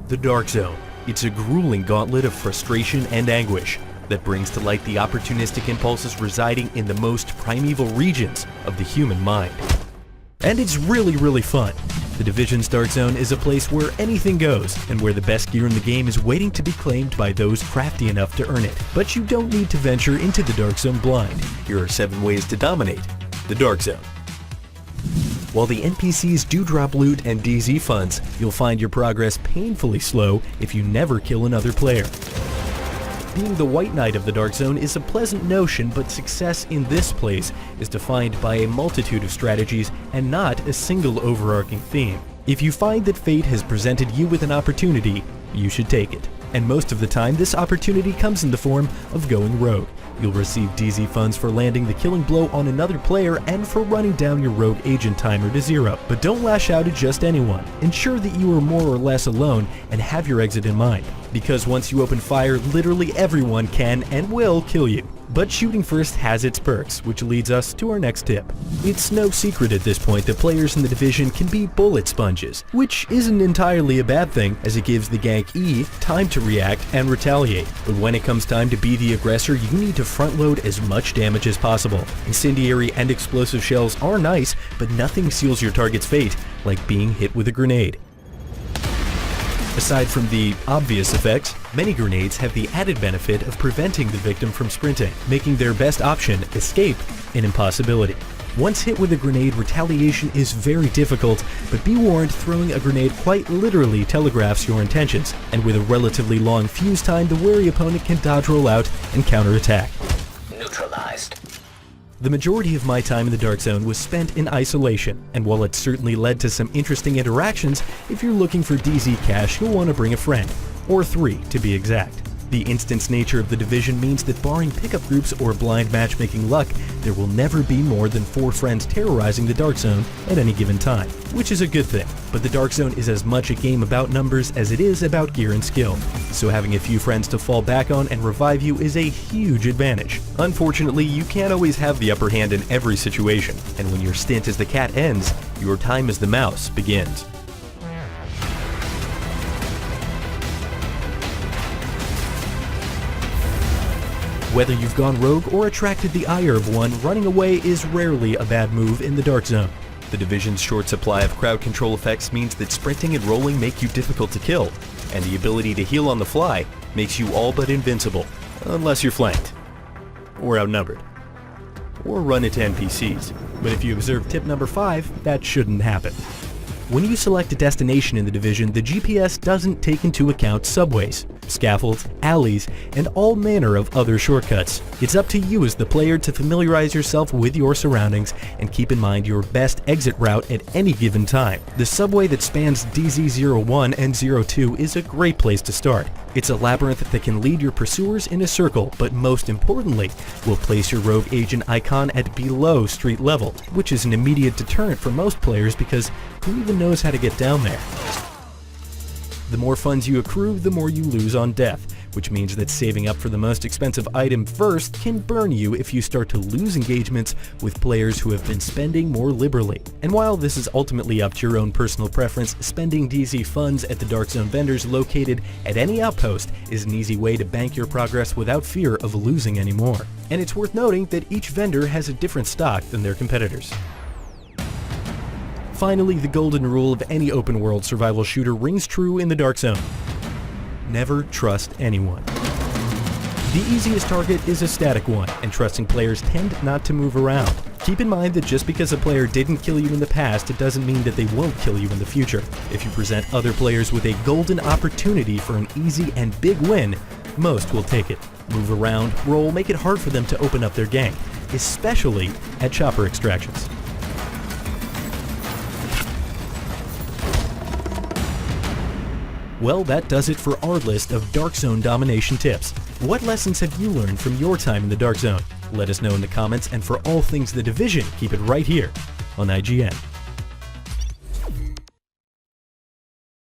The Dark Zone. It's a grueling gauntlet of frustration and anguish that brings to light the opportunistic impulses residing in the most primeval regions of the human mind. And it's really fun. The Division's Dark Zone is a place where anything goes, and where the best gear in the game is waiting to be claimed by those crafty enough to earn it. But you don't need to venture into the Dark Zone blind. Here are 7 ways to dominate the Dark Zone. While the NPCs do drop loot and DZ funds, you'll find your progress painfully slow if you never kill another player. Being the White Knight of the Dark Zone is a pleasant notion, but success in this place is defined by a multitude of strategies and not a single overarching theme. If you find that fate has presented you with an opportunity, you should take it. And most of the time, this opportunity comes in the form of going rogue. You'll receive DZ funds for landing the killing blow on another player and for running down your rogue agent timer to 0. But don't lash out at just anyone. Ensure that you are more or less alone and have your exit in mind. Because once you open fire, literally everyone can and will kill you. But shooting first has its perks, which leads us to our next tip. It's no secret at this point that players in the Division can be bullet sponges, which isn't entirely a bad thing, as it gives the gank E time to react and retaliate. But when it comes time to be the aggressor, you need to front load as much damage as possible. Incendiary and explosive shells are nice, but nothing seals your target's fate like being hit with a grenade. Aside from the obvious effects, many grenades have the added benefit of preventing the victim from sprinting, making their best option, escape, an impossibility. Once hit with a grenade, retaliation is very difficult, but be warned, throwing a grenade quite literally telegraphs your intentions, and with a relatively long fuse time, the wary opponent can dodge roll out and counterattack. Neutralized. The majority of my time in the Dark Zone was spent in isolation, and while it certainly led to some interesting interactions, if you're looking for DZ cash, you'll want to bring a friend. Or 3, to be exact. The instance nature of the Division means that barring pickup groups or blind matchmaking luck, there will never be more than 4 friends terrorizing the Dark Zone at any given time, which is a good thing. But the Dark Zone is as much a game about numbers as it is about gear and skill, so having a few friends to fall back on and revive you is a huge advantage. Unfortunately, you can't always have the upper hand in every situation, and when your stint as the cat ends, your time as the mouse begins. Whether you've gone rogue or attracted the ire of one, running away is rarely a bad move in the Dark Zone. The Division's short supply of crowd control effects means that sprinting and rolling make you difficult to kill, and the ability to heal on the fly makes you all but invincible, unless you're flanked, or outnumbered, or run into NPCs. But if you observe tip number 5, that shouldn't happen. When you select a destination in the Division, the GPS doesn't take into account subways, scaffolds, alleys, and all manner of other shortcuts. It's up to you as the player to familiarize yourself with your surroundings and keep in mind your best exit route at any given time. The subway that spans DZ01 and 02 is a great place to start. It's a labyrinth that can lead your pursuers in a circle, but most importantly, will place your rogue agent icon at below street level, which is an immediate deterrent for most players because who even knows how to get down there? The more funds you accrue, the more you lose on death, which means that saving up for the most expensive item first can burn you if you start to lose engagements with players who have been spending more liberally. And while this is ultimately up to your own personal preference, spending DZ funds at the Dark Zone vendors located at any outpost is an easy way to bank your progress without fear of losing any more. And it's worth noting that each vendor has a different stock than their competitors. Finally, the golden rule of any open-world survival shooter rings true in the Dark Zone. Never trust anyone. The easiest target is a static one, and trusting players tend not to move around. Keep in mind that just because a player didn't kill you in the past, it doesn't mean that they won't kill you in the future. If you present other players with a golden opportunity for an easy and big win, most will take it. Move around, roll, make it hard for them to open up their gank, especially at chopper extractions. Well, that does it for our list of Dark Zone domination tips. What lessons have you learned from your time in the Dark Zone? Let us know in the comments, and for all things The Division, keep it right here on IGN.